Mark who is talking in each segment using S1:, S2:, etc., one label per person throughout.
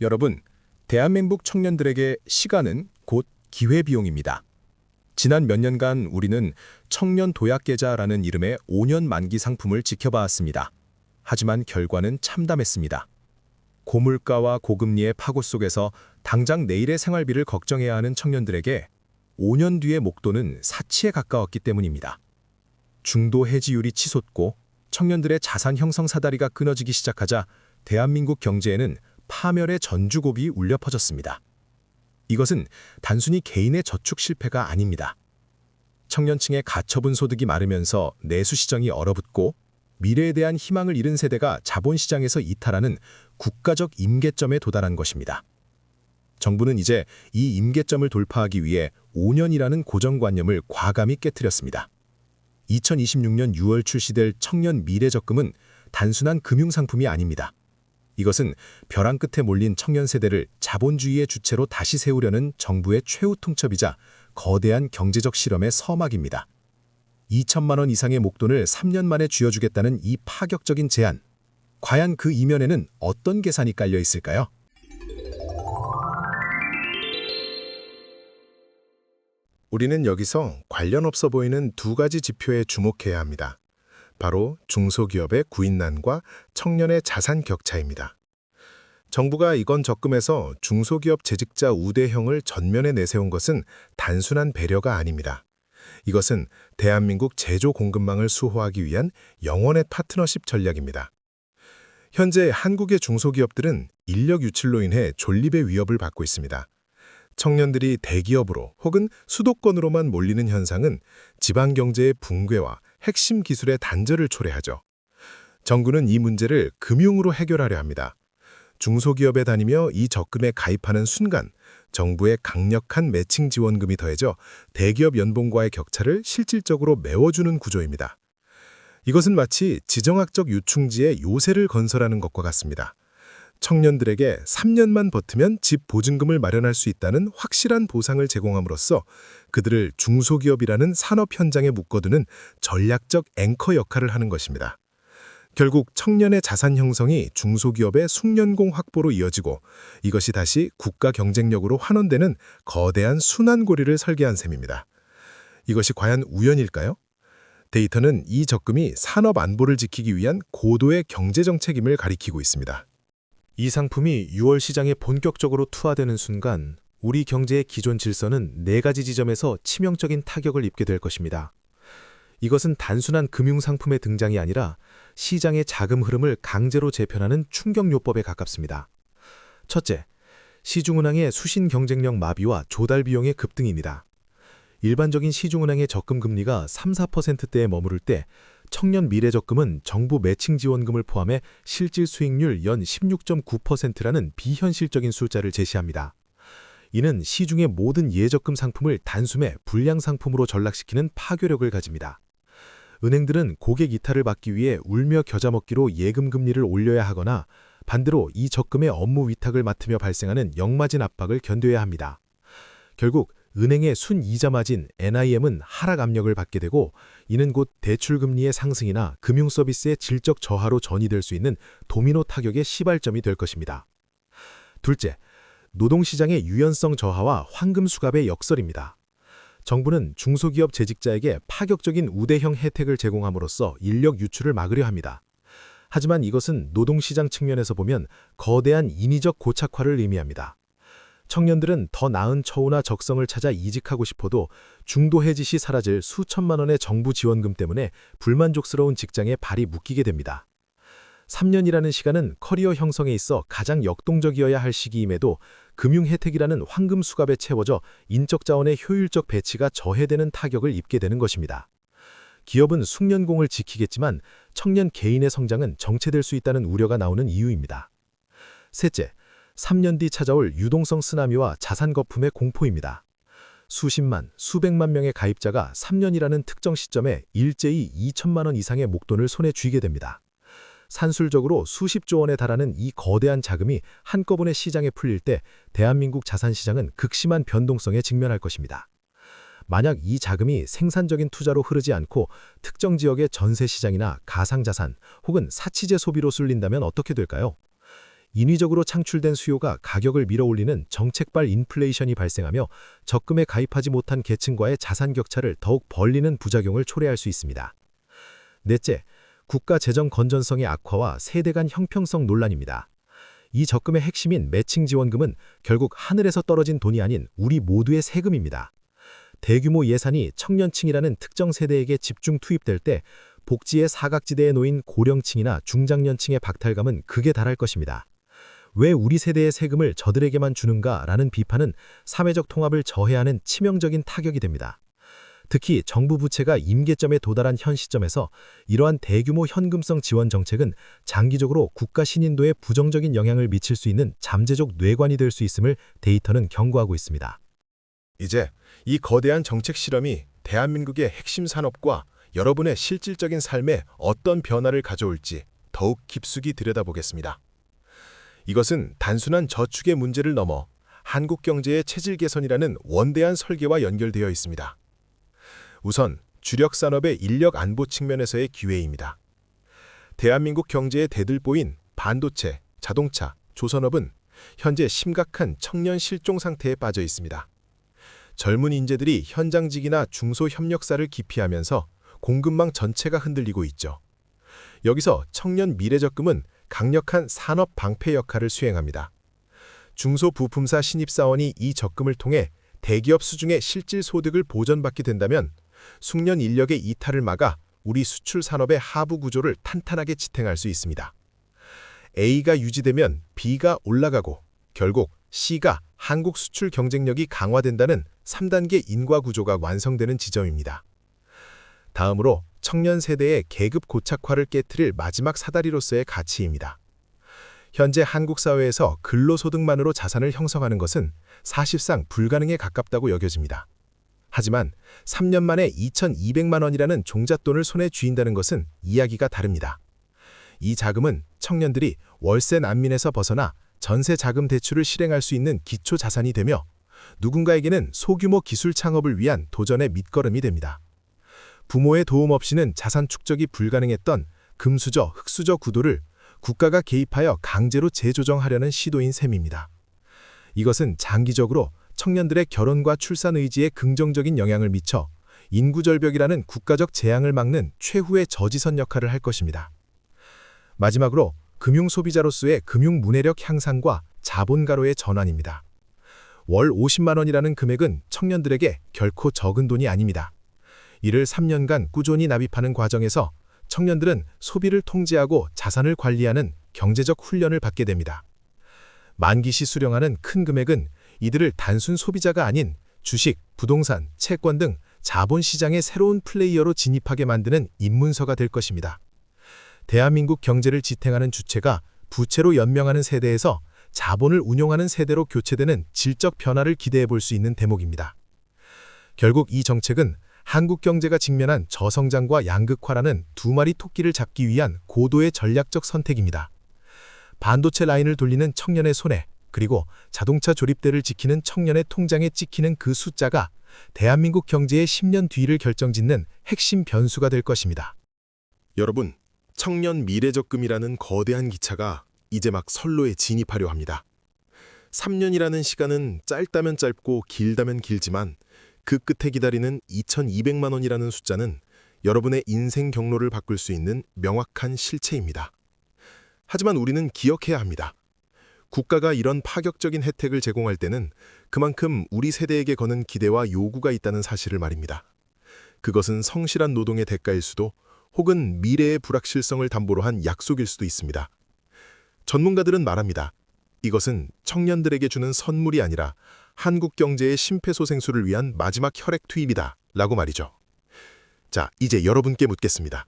S1: 여러분, 대한민국 청년들에게 시간은 곧 기회비용입니다. 지난 몇 년간 우리는 청년 도약계좌라는 이름의 5년 만기 상품을 지켜봐왔습니다. 하지만 결과는 참담했습니다. 고물가와 고금리의 파고 속에서 당장 내일의 생활비를 걱정해야 하는 청년들에게 5년 뒤의 목돈은 사치에 가까웠기 때문입니다. 중도 해지율이 치솟고 청년들의 자산 형성 사다리가 끊어지기 시작하자 대한민국 경제에는 파멸의 전주곡이 울려 퍼졌습니다. 이것은 단순히 개인의 저축 실패가 아닙니다. 청년층의 가처분 소득이 마르면서 내수 시장이 얼어붙고 미래에 대한 희망을 잃은 세대가 자본시장에서 이탈하는 국가적 임계점에 도달한 것입니다. 정부는 이제 이 임계점을 돌파하기 위해 5년이라는 고정관념을 과감히 깨트렸습니다. 2026년 6월 출시될 청년 미래적금은 단순한 금융상품이 아닙니다. 이것은 벼랑 끝에 몰린 청년 세대를 자본주의의 주체로 다시 세우려는 정부의 최후 통첩이자 거대한 경제적 실험의 서막입니다. 2천만 원 이상의 목돈을 3년 만에 쥐어주겠다는 이 파격적인 제안. 과연 그 이면에는 어떤 계산이 깔려 있을까요?
S2: 우리는 여기서 관련 없어 보이는 두 가지 지표에 주목해야 합니다. 바로 중소기업의 구인난과 청년의 자산 격차입니다. 정부가 이건 적금에서 중소기업 재직자 우대형을 전면에 내세운 것은 단순한 배려가 아닙니다. 이것은 대한민국 제조 공급망을 수호하기 위한 영원의 파트너십 전략입니다. 현재 한국의 중소기업들은 인력 유출로 인해 존립의 위협을 받고 있습니다. 청년들이 대기업으로 혹은 수도권으로만 몰리는 현상은 지방경제의 붕괴와 핵심 기술의 단절을 초래하죠. 정부는 이 문제를 금융으로 해결하려 합니다. 중소기업에 다니며 이 적금에 가입하는 순간 정부의 강력한 매칭 지원금이 더해져 대기업 연봉과의 격차를 실질적으로 메워주는 구조입니다. 이것은 마치 지정학적 유충지에 요새를 건설하는 것과 같습니다. 청년들에게 3년만 버티면 집 보증금을 마련할 수 있다는 확실한 보상을 제공함으로써 그들을 중소기업이라는 산업 현장에 묶어두는 전략적 앵커 역할을 하는 것입니다. 결국 청년의 자산 형성이 중소기업의 숙련공 확보로 이어지고 이것이 다시 국가 경쟁력으로 환원되는 거대한 순환고리를 설계한 셈입니다. 이것이 과연 우연일까요? 데이터는 이 적금이 산업 안보를 지키기 위한 고도의 경제정책임을 가리키고 있습니다.
S3: 이 상품이 6월 시장에 본격적으로 투하되는 순간 우리 경제의 기존 질서는 4가지 지점에서 치명적인 타격을 입게 될 것입니다. 이것은 단순한 금융상품의 등장이 아니라 시장의 자금 흐름을 강제로 재편하는 충격요법에 가깝습니다. 첫째, 시중은행의 수신 경쟁력 마비와 조달 비용의 급등입니다. 일반적인 시중은행의 적금 금리가 3, 4%대에 머무를 때 청년 미래적금은 정부 매칭 지원금을 포함해 실질 수익률 연 16.9%라는 비현실적인 숫자를 제시합니다. 이는 시중의 모든 예적금 상품을 단숨에 불량 상품으로 전락시키는 파괴력을 가집니다. 은행들은 고객 이탈을 막기 위해 울며 겨자 먹기로 예금 금리를 올려야 하거나 반대로 이 적금의 업무 위탁을 맡으며 발생하는 역마진 압박을 견뎌야 합니다. 결국 은행의 순이자 마진 NIM은 하락 압력을 받게 되고 이는 곧 대출 금리의 상승이나 금융 서비스의 질적 저하로 전이될 수 있는 도미노 타격의 시발점이 될 것입니다. 둘째, 노동시장의 유연성 저하와 황금 수갑의 역설입니다. 정부는 중소기업 재직자에게 파격적인 우대형 혜택을 제공함으로써 인력 유출을 막으려 합니다. 하지만 이것은 노동시장 측면에서 보면 거대한 인위적 고착화를 의미합니다. 청년들은 더 나은 처우나 적성을 찾아 이직하고 싶어도 중도 해지 시 사라질 수천만 원의 정부 지원금 때문에 불만족스러운 직장에 발이 묶이게 됩니다. 3년이라는 시간은 커리어 형성에 있어 가장 역동적이어야 할 시기임에도 금융 혜택이라는 황금 수갑에 채워져 인적 자원의 효율적 배치가 저해되는 타격을 입게 되는 것입니다. 기업은 숙련공을 지키겠지만 청년 개인의 성장은 정체될 수 있다는 우려가 나오는 이유입니다. 셋째, 3년 뒤 찾아올 유동성 쓰나미와 자산 거품의 공포입니다. 수십만, 수백만 명의 가입자가 3년이라는 특정 시점에 일제히 2천만 원 이상의 목돈을 손에 쥐게 됩니다. 산술적으로 수십조 원에 달하는 이 거대한 자금이 한꺼번에 시장에 풀릴 때 대한민국 자산시장은 극심한 변동성에 직면할 것입니다. 만약 이 자금이 생산적인 투자로 흐르지 않고 특정 지역의 전세시장이나 가상자산 혹은 사치제 소비로 쏠린다면 어떻게 될까요? 인위적으로 창출된 수요가 가격을 밀어올리는 정책발 인플레이션이 발생하며 적금에 가입하지 못한 계층과의 자산 격차를 더욱 벌리는 부작용을 초래할 수 있습니다. 넷째, 국가 재정 건전성의 악화와 세대 간 형평성 논란입니다. 이 적금의 핵심인 매칭 지원금은 결국 하늘에서 떨어진 돈이 아닌 우리 모두의 세금입니다. 대규모 예산이 청년층이라는 특정 세대에게 집중 투입될 때 복지의 사각지대에 놓인 고령층이나 중장년층의 박탈감은 극에 달할 것입니다. 왜 우리 세대의 세금을 저들에게만 주는가라는 비판은 사회적 통합을 저해하는 치명적인 타격이 됩니다. 특히 정부 부채가 임계점에 도달한 현 시점에서 이러한 대규모 현금성 지원 정책은 장기적으로 국가 신인도에 부정적인 영향을 미칠 수 있는 잠재적 뇌관이 될 수 있음을 데이터는 경고하고 있습니다.
S2: 이제 이 거대한 정책 실험이 대한민국의 핵심 산업과 여러분의 실질적인 삶에 어떤 변화를 가져올지 더욱 깊숙이 들여다보겠습니다. 이것은 단순한 저축의 문제를 넘어 한국 경제의 체질 개선이라는 원대한 설계와 연결되어 있습니다. 우선 주력 산업의 인력 안보 측면에서의 기회입니다. 대한민국 경제의 대들보인 반도체, 자동차, 조선업은 현재 심각한 청년 실종 상태에 빠져 있습니다. 젊은 인재들이 현장직이나 중소협력사를 기피하면서 공급망 전체가 흔들리고 있죠. 여기서 청년 미래적금은 강력한 산업 방패 역할을 수행합니다. 중소부품사 신입사원이 이 적금을 통해 대기업 수중의 실질 소득을 보전받게 된다면 숙련 인력의 이탈을 막아 우리 수출 산업의 하부 구조를 탄탄하게 지탱할 수 있습니다. A가 유지되면 B가 올라가고 결국 C가 한국 수출 경쟁력이 강화된다는 3단계 인과 구조가 완성되는 지점입니다. 다음으로 청년 세대의 계급 고착화를 깨트릴 마지막 사다리로서의 가치입니다. 현재 한국 사회에서 근로소득만으로 자산을 형성하는 것은 사실상 불가능에 가깝다고 여겨집니다. 하지만 3년 만에 2,200만 원이라는 종잣돈을 손에 쥐인다는 것은 이야기가 다릅니다. 이 자금은 청년들이 월세 난민에서 벗어나 전세 자금 대출을 실행할 수 있는 기초 자산이 되며 누군가에게는 소규모 기술 창업을 위한 도전의 밑거름이 됩니다. 부모의 도움 없이는 자산 축적이 불가능했던 금수저, 흙수저 구도를 국가가 개입하여 강제로 재조정하려는 시도인 셈입니다. 이것은 장기적으로 청년들의 결혼과 출산 의지에 긍정적인 영향을 미쳐 인구절벽이라는 국가적 재앙을 막는 최후의 저지선 역할을 할 것입니다. 마지막으로 금융소비자로서의 금융문해력 향상과 자본가로의 전환입니다. 월 50만 원이라는 금액은 청년들에게 결코 적은 돈이 아닙니다. 이를 3년간 꾸준히 납입하는 과정에서 청년들은 소비를 통제하고 자산을 관리하는 경제적 훈련을 받게 됩니다. 만기 시 수령하는 큰 금액은 이들을 단순 소비자가 아닌 주식, 부동산, 채권 등 자본시장의 새로운 플레이어로 진입하게 만드는 입문서가 될 것입니다. 대한민국 경제를 지탱하는 주체가 부채로 연명하는 세대에서 자본을 운용하는 세대로 교체되는 질적 변화를 기대해 볼 수 있는 대목입니다. 결국 이 정책은 한국 경제가 직면한 저성장과 양극화라는 두 마리 토끼를 잡기 위한 고도의 전략적 선택입니다. 반도체 라인을 돌리는 청년의 손에, 그리고 자동차 조립대를 지키는 청년의 통장에 찍히는 그 숫자가 대한민국 경제의 10년 뒤를 결정짓는 핵심 변수가 될 것입니다. 여러분, 청년 미래적금이라는 거대한 기차가 이제 막 선로에 진입하려 합니다. 3년이라는 시간은 짧다면 짧고 길다면 길지만 그 끝에 기다리는 2,200만 원이라는 숫자는 여러분의 인생 경로를 바꿀 수 있는 명확한 실체입니다. 하지만 우리는 기억해야 합니다. 국가가 이런 파격적인 혜택을 제공할 때는 그만큼 우리 세대에게 거는 기대와 요구가 있다는 사실을 말입니다. 그것은 성실한 노동의 대가일 수도 혹은 미래의 불확실성을 담보로 한 약속일 수도 있습니다. 전문가들은 말합니다. 이것은 청년들에게 주는 선물이 아니라 한국 경제의 심폐소생술을 위한 마지막 혈액 투입이다 라고 말이죠. 자, 이제 여러분께 묻겠습니다.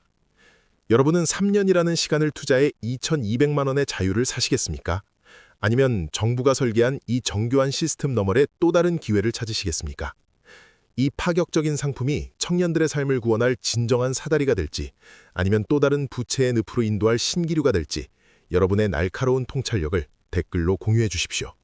S2: 여러분은 3년이라는 시간을 투자해 2,200만 원의 자유를 사시겠습니까? 아니면 정부가 설계한 이 정교한 시스템 너머의 또 다른 기회를 찾으시겠습니까? 이 파격적인 상품이 청년들의 삶을 구원할 진정한 사다리가 될지, 아니면 또 다른 부채의 늪으로 인도할 신기류가 될지 여러분의 날카로운 통찰력을 댓글로 공유해 주십시오.